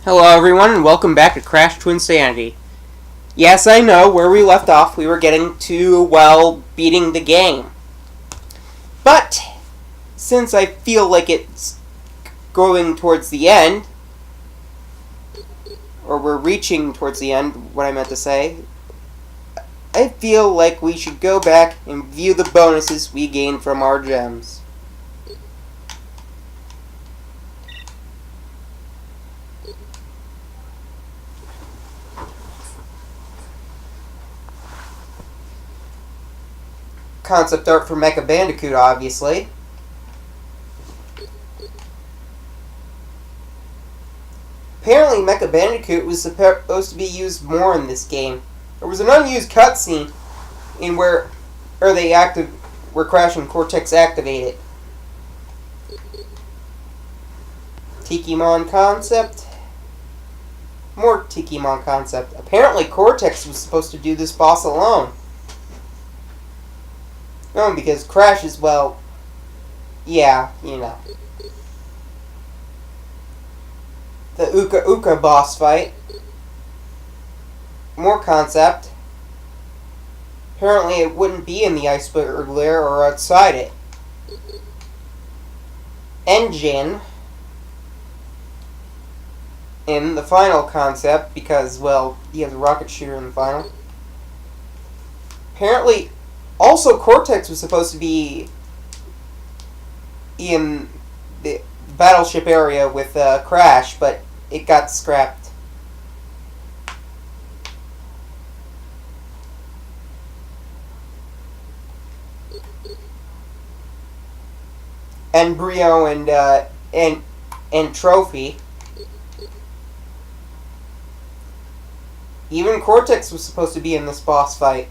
Hello everyone and welcome back to Crash Twinsanity. Yes, I know, where we left off we were getting to, well, beating the game. But, since I feel like it's going towards the end, or we're reaching towards the end, what I meant to say, I feel like we should go back and view the bonuses we gained from our gems. Concept art for Mecha Bandicoot, obviously. Apparently, Mecha Bandicoot was supposed to be used more in this game. There was an unused cutscene in where Crash and Cortex activated. Tikimon concept. More Tikimon concept. Apparently, Cortex was supposed to do this boss alone. No, because Crash is, well, yeah, you know. The Uka Uka boss fight. More concept. Apparently it wouldn't be in the iceberg lair or outside it. Engine. In the final concept, because, well, you have the rocket shooter in the final. Apparently, also Cortex was supposed to be in the battleship area with Crash, but it got scrapped. Embryo and Trophy. Even Cortex was supposed to be in this boss fight.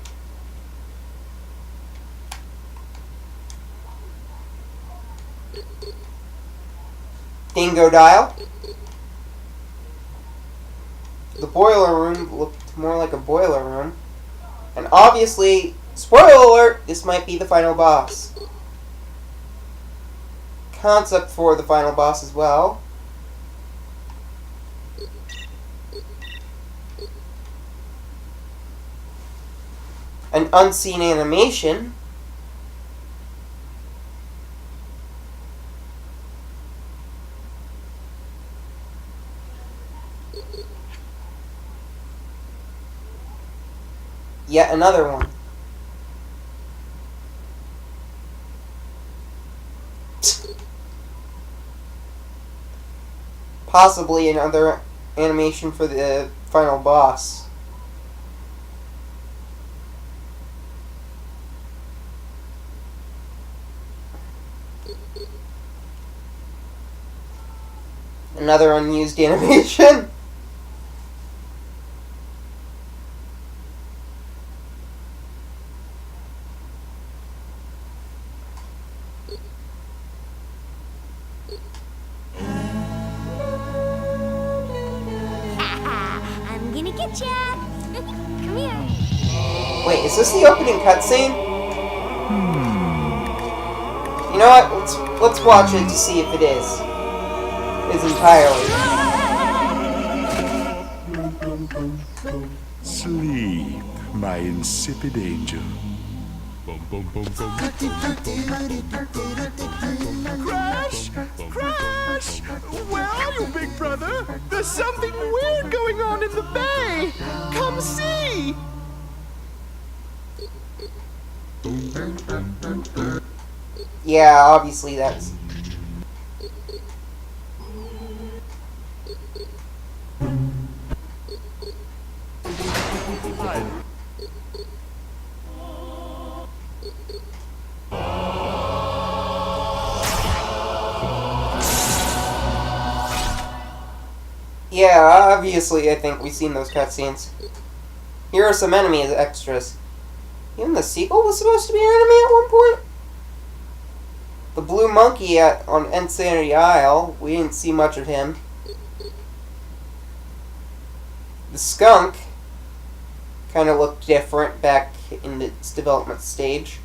Dingo Dial. The boiler room looked more like a boiler room. And obviously, spoiler alert, this might be the final boss. Concept for the final boss as well. An unseen animation. Yet another one. Possibly another animation for the final boss. Another unused animation. I'm gonna get ya! Come here. Wait, is this the opening cutscene? You know what? Let's watch it to see if it is. Entirely. Sleep, my insipid angel. Crash! Crash! Where are you, big brother? There's something weird going on in the bay! Come see! Yeah, obviously that's... Yeah, obviously I think we've seen those cutscenes. Here are some enemy extras. Even the sequel was supposed to be an enemy at one point? The blue monkey on Twinsanity Isle, we didn't see much of him. The skunk kind of looked different back in its development stage.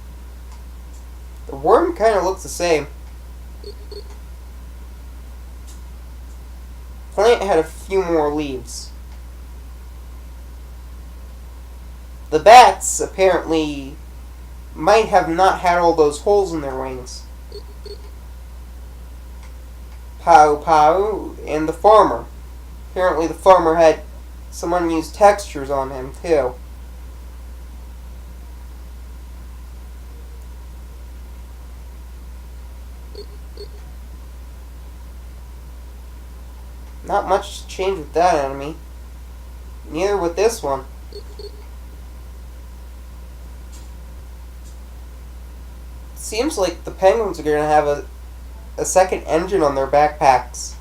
The worm kind of looks the same. plant had a few more leaves. The bats apparently might have not had all those holes in their wings. Pow Pow and the farmer. Apparently the farmer had some unused textures on him too. Not much change with that enemy. Neither with this one. Seems like the penguins are going to have a second engine on their backpacks.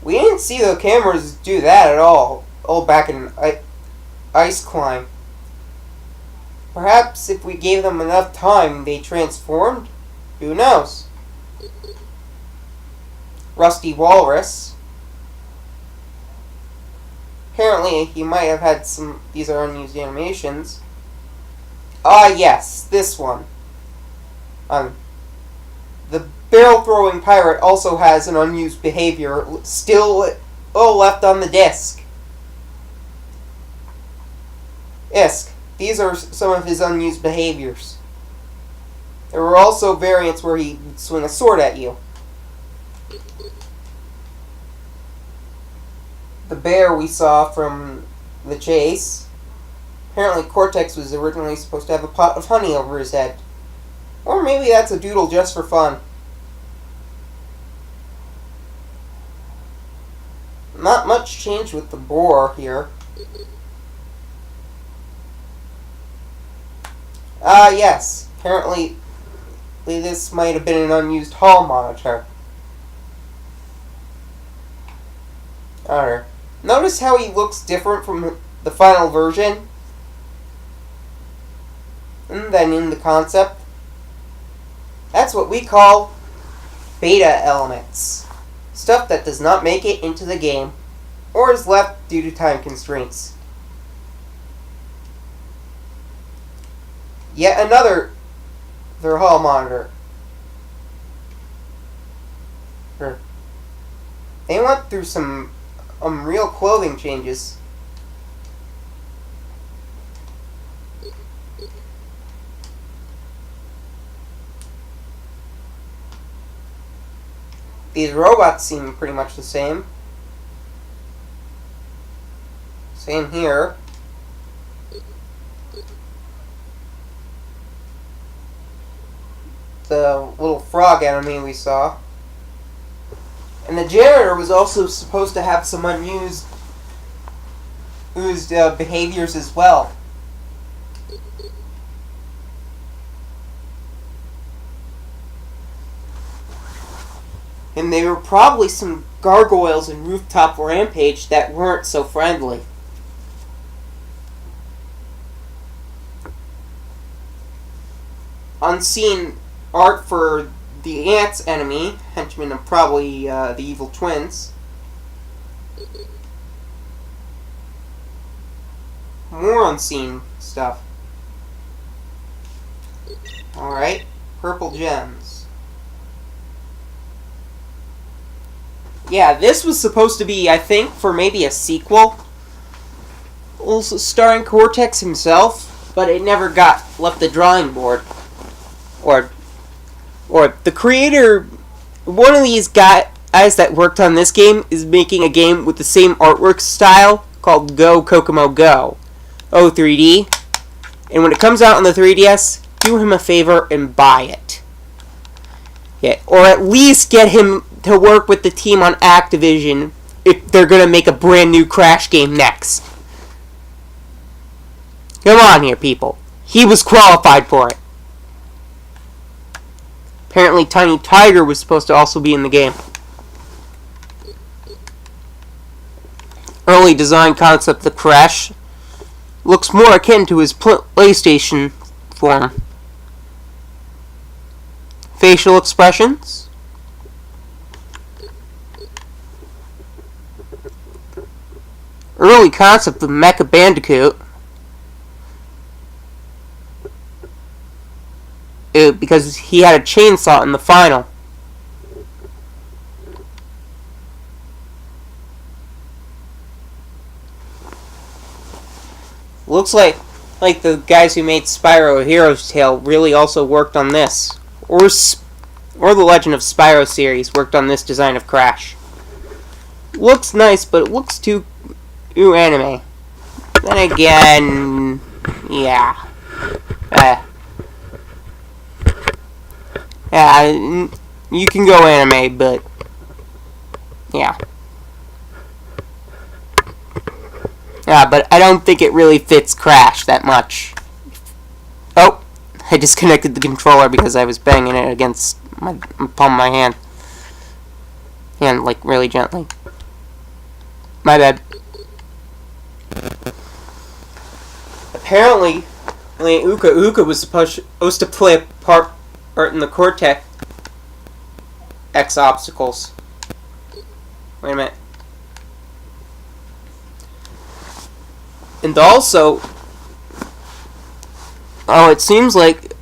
We didn't see the cameras do that at all. Oh, back in Ice Climb. Perhaps if we gave them enough time, they transformed? Who knows? Rusty Walrus. Apparently, he might have had some... These are unused animations. Ah, yes, this one. The barrel-throwing pirate also has an unused behavior still left on the disc. Isk. These are some of his unused behaviors. There were also variants where he would swing a sword at you. The bear we saw from the chase. Apparently Cortex was originally supposed to have a pot of honey over his head. Or maybe that's a doodle just for fun. Not much change with the boar here. Ah, yes. Apparently this might have been an unused hall monitor. Alright. Notice how he looks different from the final version? And then in the concept. That's what we call beta elements. Stuff that does not make it into the game, or is left due to time constraints. Yet another their hall monitor. They went through some real clothing changes. These robots seem pretty much the same. Same here. The little frog enemy we saw. And the janitor was also supposed to have some unused behaviors as well. And there were probably some gargoyles in Rooftop Rampage that weren't so friendly. Unseen art for the ants enemy, henchmen of probably the evil twins. More unseen stuff. Alright, purple gems. Yeah, this was supposed to be, I think, for maybe a sequel. Also starring Cortex himself, but it never left the drawing board. Or the creator, one of these guys that worked on this game is making a game with the same artwork style called Go Kokomo Go. Oh, 3D. And when it comes out on the 3DS, do him a favor and buy it. Yeah, or at least get him to work with the team on Activision if they're going to make a brand new Crash game next. Come on here, people. He was qualified for it. Apparently Tiny Tiger was supposed to also be in the game. Early design concept of Crash looks more akin to his PlayStation form. Facial expressions. Early concept of Mecha Bandicoot. Because he had a chainsaw in the final. Looks like the guys who made Spyro: A Hero's Tale really also worked on this, or the Legend of Spyro series worked on this design of Crash. Looks nice, but it looks too anime. Then again, yeah. Yeah, you can go anime, but yeah. Yeah, but I don't think it really fits Crash that much. Oh, I disconnected the controller because I was banging it against my palm of my hand. And, like, really gently. My bad. Apparently, Uka was supposed to play a part in the Cortex X obstacles. Wait a minute. And also, it seems like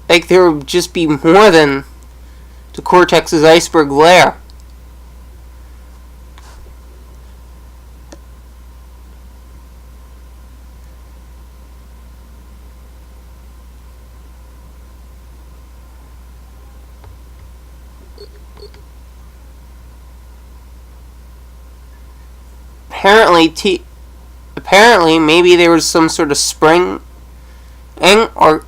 there would just be more than the Cortex's iceberg lair. Apparently, maybe there was some sort of spring, or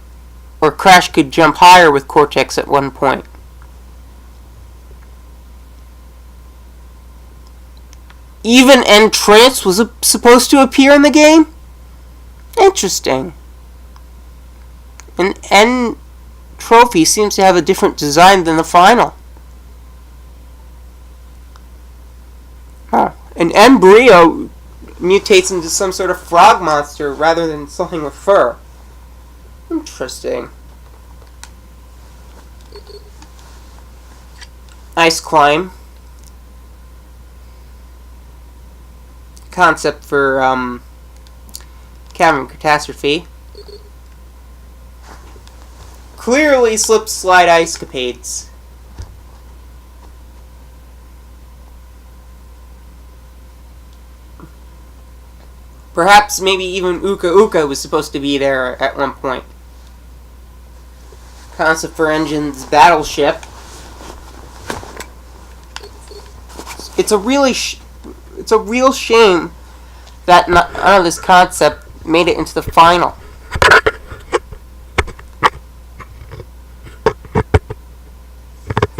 Crash could jump higher with Cortex at one point. Even Entrance was supposed to appear in the game? Interesting. An N trophy seems to have a different design than the final. Huh. An embryo mutates into some sort of frog monster rather than something with fur. Interesting. Ice climb. Concept for Cavern Catastrophe. Clearly slip slide ice capades. Perhaps maybe even Uka was supposed to be there at one point. Concept for Engine's battleship. It's a real shame that none of this concept made it into the final.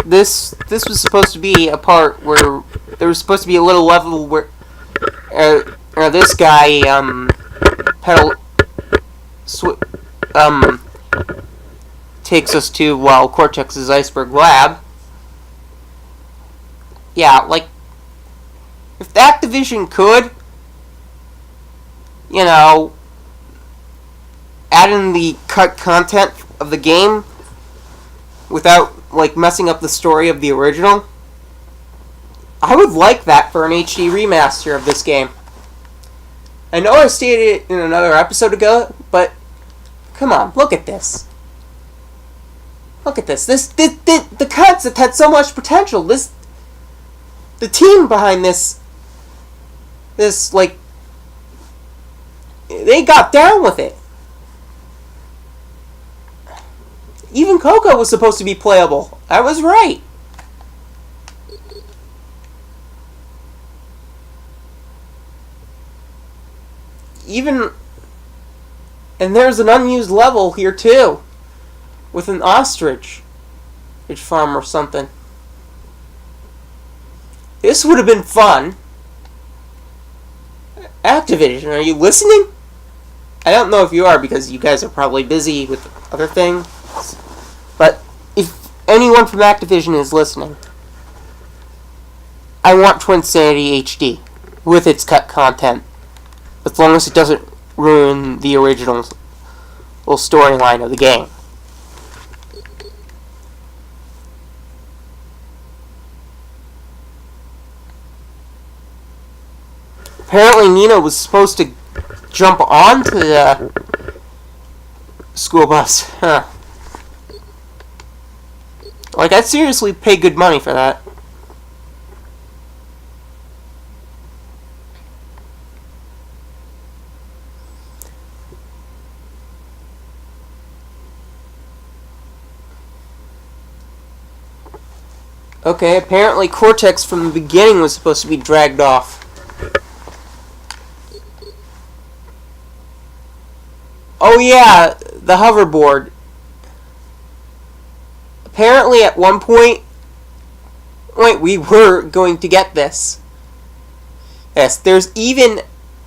This was supposed to be a part where there was supposed to be a little level where this guy takes us to Cortex's iceberg lab. Yeah, like if Activision could, add in the cut content of the game without messing up the story of the original, I would like that for an HD remaster of this game. I know I stated it in another episode ago, but come on, look at this. Look at this. The concept had so much potential. The team behind this they got down with it. Even Coco was supposed to be playable. I was right. And there's an unused level here too, with an ostrich farm or something. This would have been fun. Activision, are you listening? I don't know if you are because you guys are probably busy with other things. But if anyone from Activision is listening, I want Twinsanity HD with its cut content, as long as it doesn't ruin the original storyline of the game. Apparently Nina was supposed to jump onto the school bus. Huh. I'd seriously pay good money for that. Okay, apparently Cortex from the beginning was supposed to be dragged off. Oh yeah, the hoverboard. Apparently at one point, wait, we were going to get this. Yes, there's even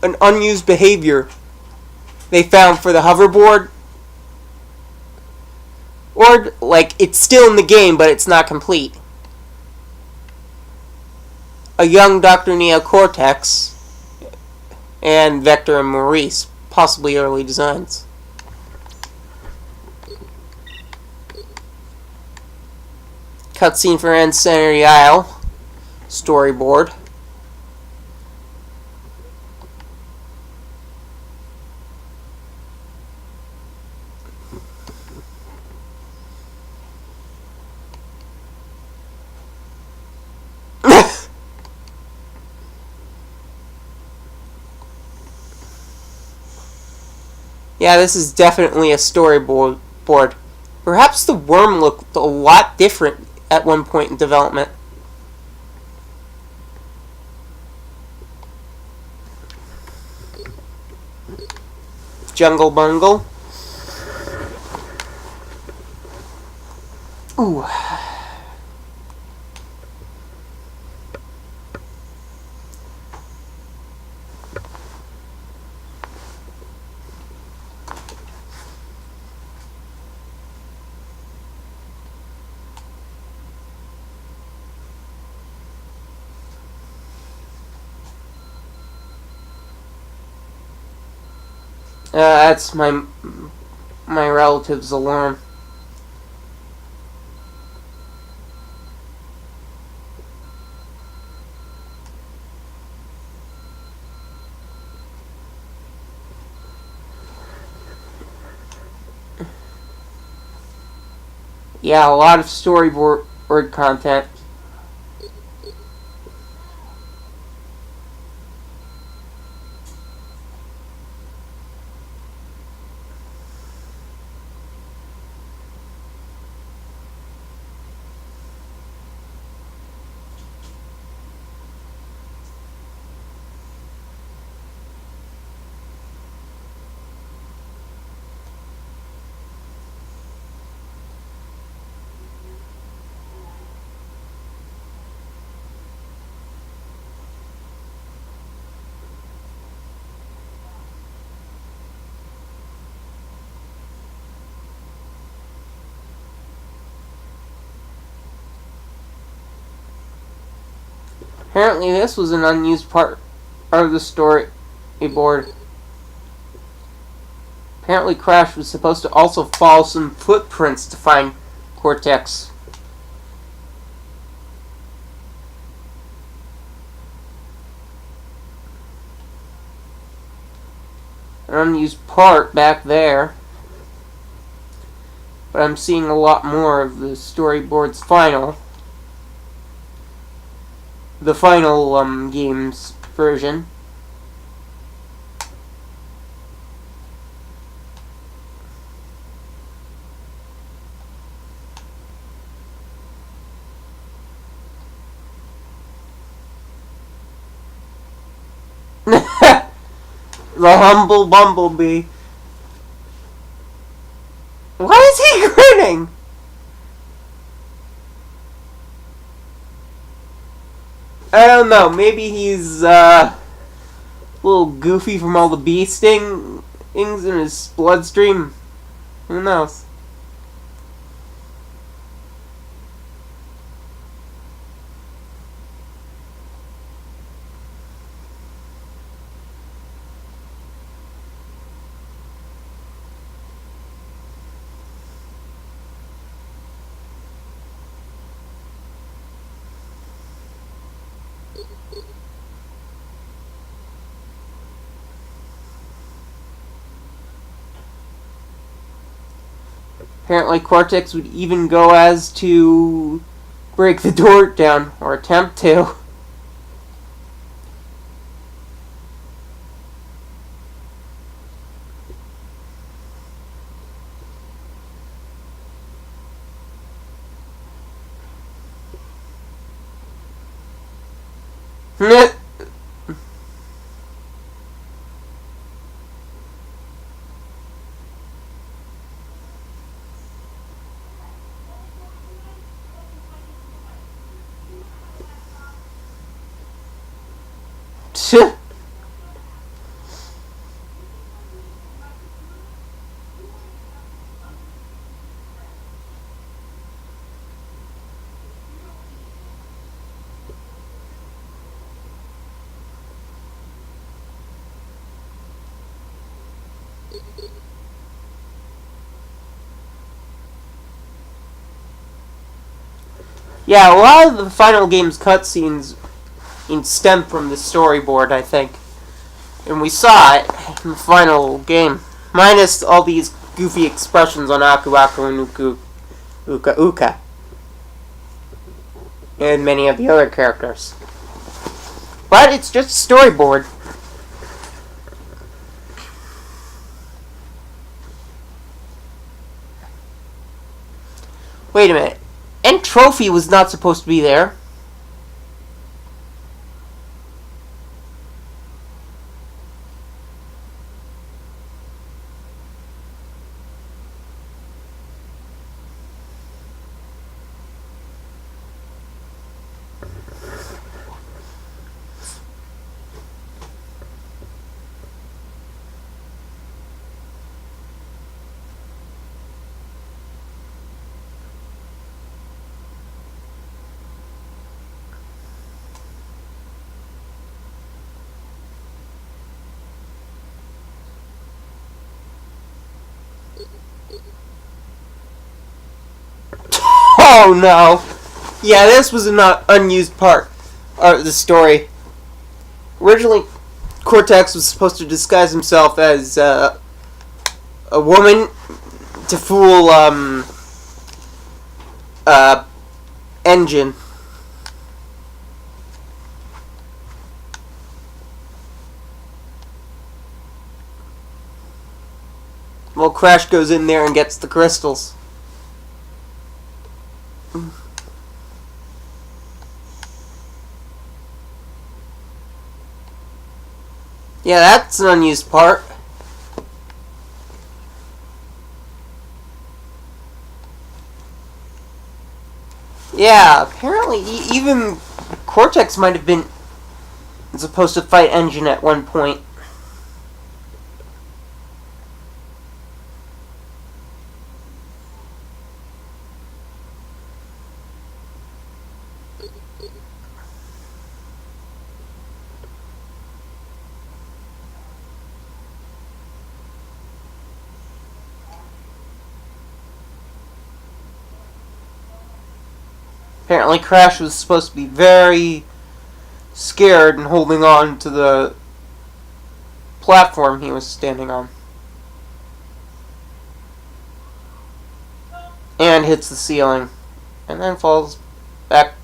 an unused behavior they found for the hoverboard. Or, like, it's still in the game, but it's not complete. A young Dr. Neo Cortex and Vector and Maurice, possibly early designs. Cutscene for Insanity Isle. Storyboard. Yeah, this is definitely a storyboard. Perhaps the worm looked a lot different at one point in development. Jungle Bungle. Ooh. That's my relative's alarm. Yeah, a lot of storyboard content. Apparently this was an unused part of the storyboard. Apparently Crash was supposed to also follow some footprints to find Cortex. An unused part back there. But I'm seeing a lot more of the storyboard's final. The final game's version. The humble bumblebee. Why is he grinning? I don't know, maybe he's a little goofy from all the bee stings in his bloodstream. Who knows? Apparently Cortex would even go as to break the door down, or attempt to. Yeah, a lot of the final game's cutscenes stem from the storyboard, I think. And we saw it in the final game. Minus all these goofy expressions on Aku Aku and Uka Uka. And many of the other characters. But it's just a storyboard. Wait a minute. And Trophy was not supposed to be there. Oh no! Yeah, this was an unused part of the story. Originally, Cortex was supposed to disguise himself as a woman to fool Engine. Well, Crash goes in there and gets the crystals. Yeah, that's an unused part. Yeah, apparently even Cortex might have been supposed to fight Engine at one point. Apparently Crash was supposed to be very scared and holding on to the platform he was standing on. And hits the ceiling. And then falls back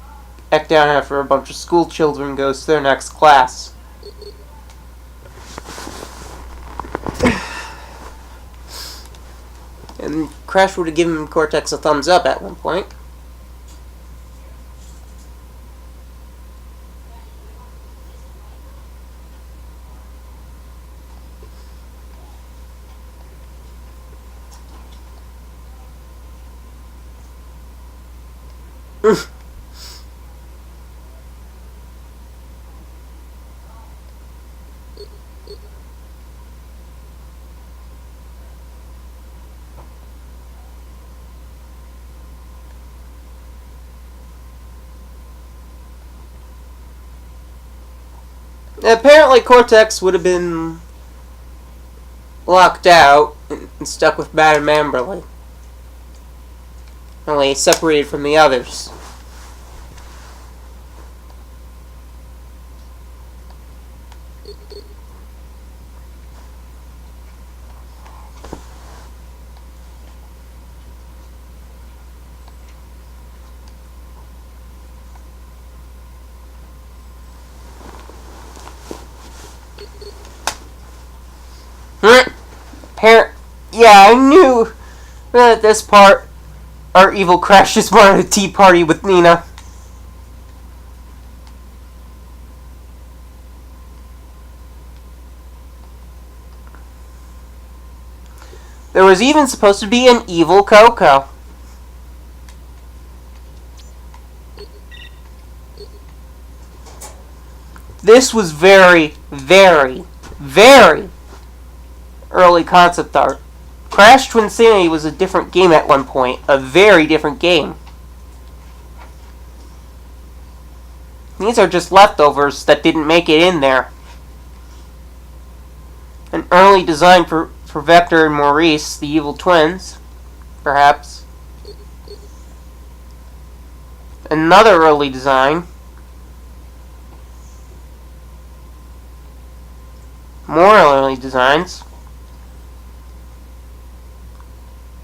down after a bunch of school children goes to their next class. And Crash would have given Cortex a thumbs up at one point. Apparently Cortex would have been locked out and stuck with Madame Amberley. Only separated from the others. Yeah, I knew that at this part our evil Crash just wanted a tea party with Nina. There was even supposed to be an evil Coco. This was very, very, very early concept art. Crash Twinsanity was a different game at one point. A very different game. These are just leftovers that didn't make it in there. An early design for Vector and Maurice, the evil twins, perhaps. Another early design. More early designs.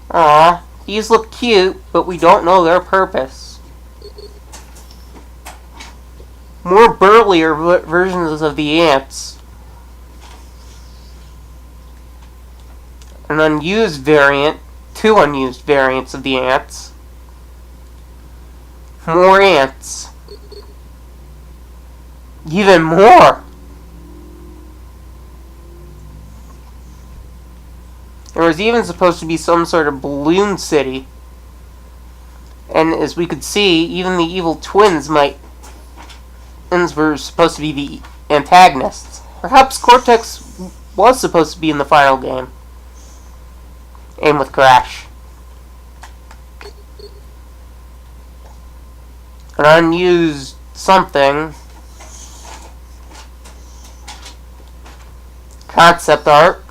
Aw, these look cute, but we don't know their purpose. More burlier versions of the ants. An unused variant, 2 unused variants of the ants. More ants. Even more. There was even supposed to be some sort of balloon city. And as we could see, even the evil twins were supposed to be the antagonists. Perhaps Cortex was supposed to be in the final game. Aim with Crash. An unused something. Concept art.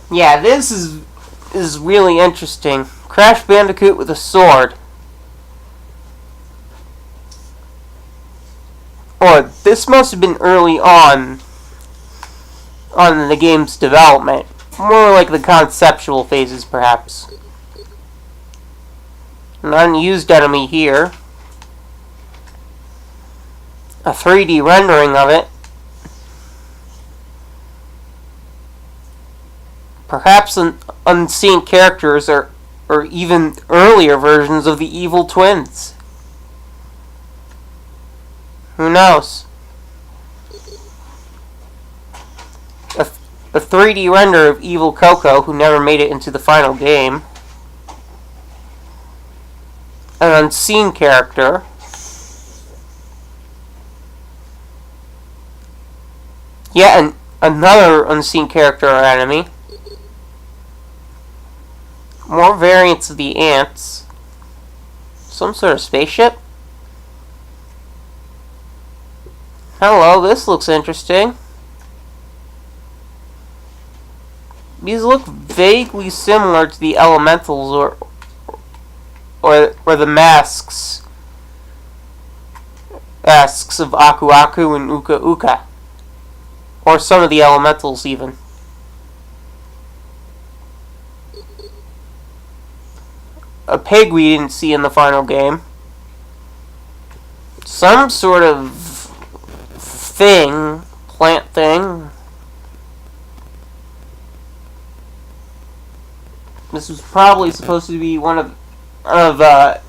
Yeah, this is really interesting. Crash Bandicoot with a sword. Or this must have been early on the game's development. More like the conceptual phases, perhaps. An unused enemy here. A 3D rendering of it. Perhaps unseen characters or even earlier versions of the evil twins. Who knows? A 3D render of evil Coco, who never made it into the final game. An unseen character. Yet another unseen character or enemy. More variants of the ants. Some sort of spaceship? Hello, this looks interesting. These look vaguely similar to the elementals or the masks of Aku Aku and Uka Uka. Or some of the elementals even. A pig we didn't see in the final game. Some sort of thing, plant thing. This was probably supposed to be one of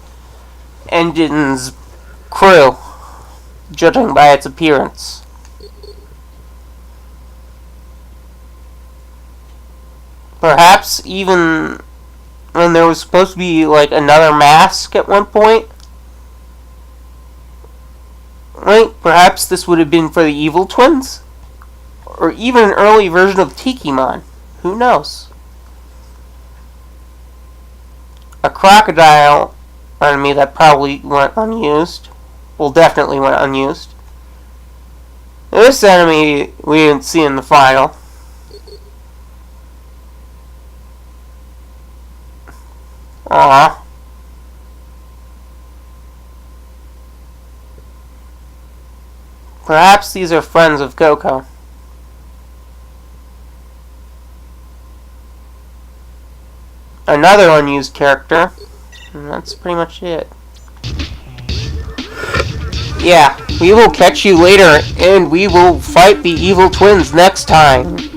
Engine's crew, judging by its appearance. Perhaps even when there was supposed to be like another mask at one point. Right? Perhaps this would have been for the evil twins? Or even an early version of Tikimon. Who knows? A crocodile enemy that probably went unused. Well, definitely went unused. This enemy we didn't see in the final. Aww. Perhaps these are friends of Coco. Another unused character. And that's pretty much it. Yeah, we will catch you later, and we will fight the evil twins next time.